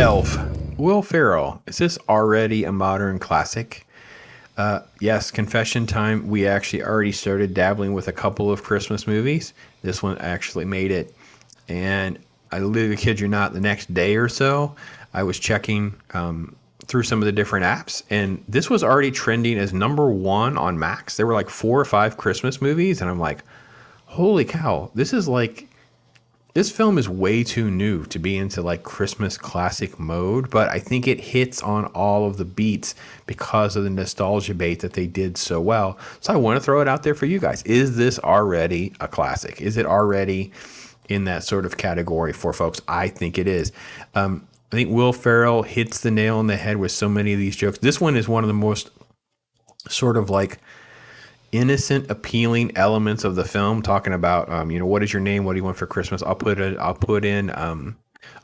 Elf. Will Ferrell. Is this already a modern classic? Yes, confession time. We actually already started dabbling with a couple of Christmas movies. This one actually made it. And I literally kid you not, the next day or so, I was checking through some of the different apps, and this was already trending as number one on Max. There were like 4 or 5 Christmas movies, and I'm like, holy cow, this film is way too new to be into like Christmas classic mode, but I think it hits on all of the beats because of the nostalgia bait that they did so well. So I want to throw it out there for you guys. Is this already a classic? Is it already in that sort of category for folks? I think it is. I think Will Ferrell hits the nail on the head with so many of these jokes. This one is one of the most sort of like innocent, appealing elements of the film, talking about, what is your name? What do you want for Christmas? I'll put in a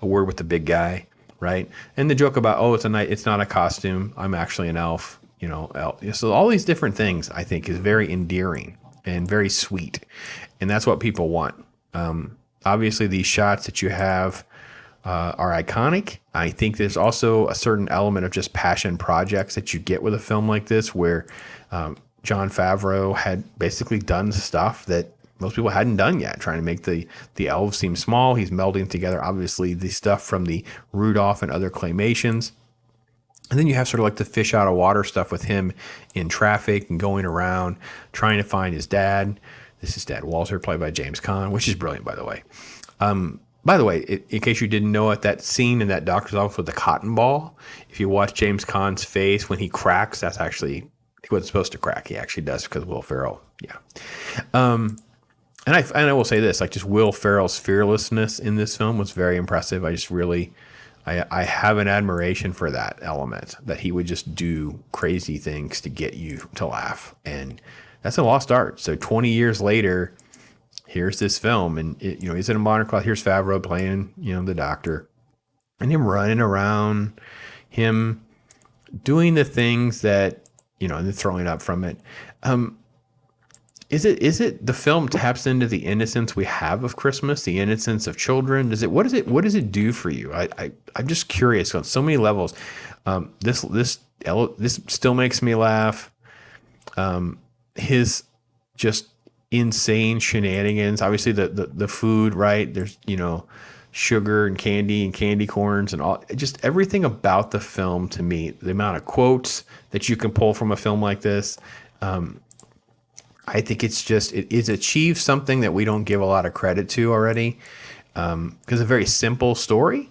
word with the big guy, right? And the joke about, it's not a costume. I'm actually an elf, elf. So all these different things I think is very endearing and very sweet. And that's what people want. Obviously these shots that you have are iconic. I think there's also a certain element of just passion projects that you get with a film like this, where Jon Favreau had basically done stuff that most people hadn't done yet, trying to make the elves seem small. He's melding together, obviously, the stuff from the Rudolph and other claymations. And then you have sort of like the fish out of water stuff with him in traffic and going around trying to find his dad. This is Dad Walter, played by James Caan, which is brilliant, by the way. By the way, in case you didn't know it, that scene in that doctor's office with the cotton ball, if you watch James Caan's face when he cracks, that's actually, he wasn't supposed to crack. He actually does because Will Ferrell. Yeah. And I will say this, like just Will Ferrell's fearlessness in this film was very impressive. I have an admiration for that element, that he would just do crazy things to get you to laugh. And that's a lost art. So 20 years later, here's this film, and he's in a modern class. Here's Favreau playing, the doctor, and him running around, him doing the things that, and then throwing up from it. Is it the film taps into the innocence we have of Christmas, the innocence of children? What does it do for you? I'm just curious on so many levels. This still makes me laugh. His just insane shenanigans. Obviously the food, right? There's, sugar and candy corns and all, just everything about the film to me, the amount of quotes that you can pull from a film like this. I think it's achieved something that we don't give a lot of credit to already. Because a very simple story.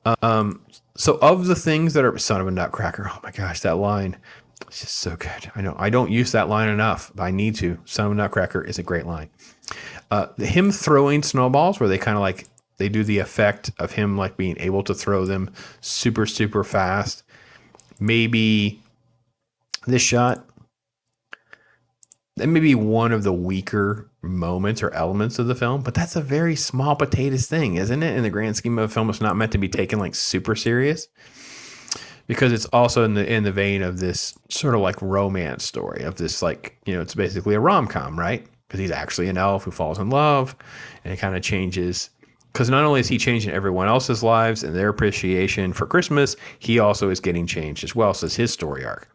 So of the things that are son of a nutcracker, oh my gosh, that line, it's just so good. I know I don't use that line enough, but I need to. Son of a nutcracker is a great line. Him throwing snowballs, where they kind of like, they do the effect of him like being able to throw them super, super fast. Maybe this shot, that may be one of the weaker moments or elements of the film, but that's a very small potatoes thing, isn't it? In the grand scheme of a film, it's not meant to be taken like super serious, because it's also in the vein of this sort of like romance story of this, like, it's basically a rom-com, right? Because he's actually an elf who falls in love, and it kind of changes. Because not only is he changing everyone else's lives and their appreciation for Christmas, he also is getting changed as well. So it's his story arc.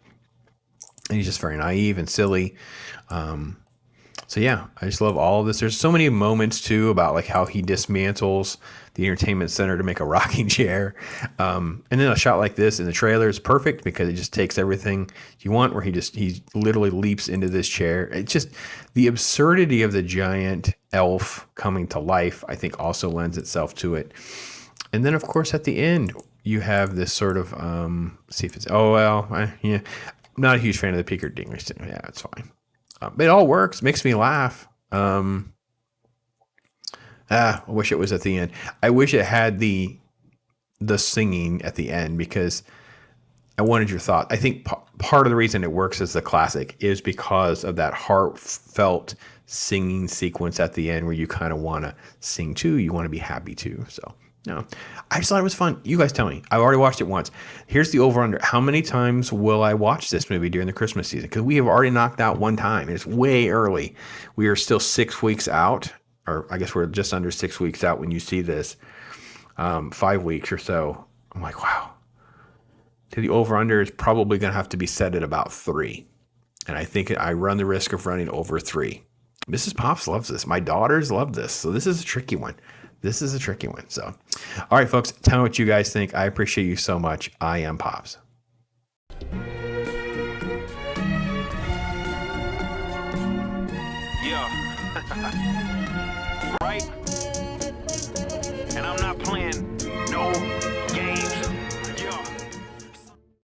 And he's just very naive and silly. So yeah, I just love all of this. There's so many moments too about like how he dismantles the entertainment center to make a rocking chair. And then a shot like this in the trailer is perfect because it just takes everything you want, where he literally leaps into this chair. It's just the absurdity of the giant elf coming to life, I think also lends itself to it. And then of course at the end, you have this sort of, see if it's, yeah, I'm not a huge fan of the Peaker Dingers. Yeah, it's fine. It all works, makes me laugh. I wish it was at the end. I wish it had the singing at the end, because I wanted your thought. I think part of the reason it works as the classic is because of that heartfelt singing sequence at the end, where you kind of want to sing too. You want to be happy too. So, I just thought it was fun. You guys tell me. I've already watched it once. Here's the over-under. How many times will I watch this movie during the Christmas season? Because we have already knocked out one time. It's way early. We are still 6 weeks out, or I guess we're just under 6 weeks out when you see this. 5 weeks or so. I'm like, wow. The over-under is probably going to have to be set at about 3. And I think I run the risk of running over 3. Mrs. Pops loves this. My daughters love this. So this is a tricky one. So, all right, folks, tell me what you guys think. I appreciate you so much. I am Pops. Yeah. Right? And I'm not playing no